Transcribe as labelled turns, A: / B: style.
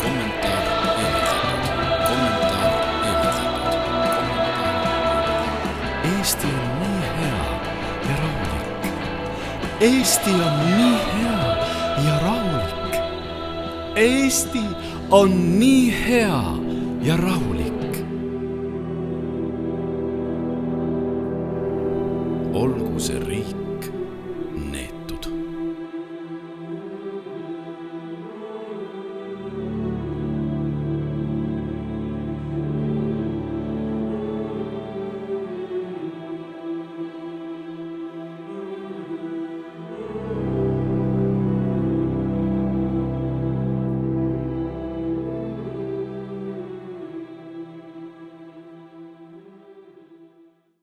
A: kommentaar eemaldatud, kommentaar eemaldatud. Eesti on nii hea ja rahulik. Eesti on nii hea ja rahulik. Eesti on nii hea ja rahulik. Olgu see riik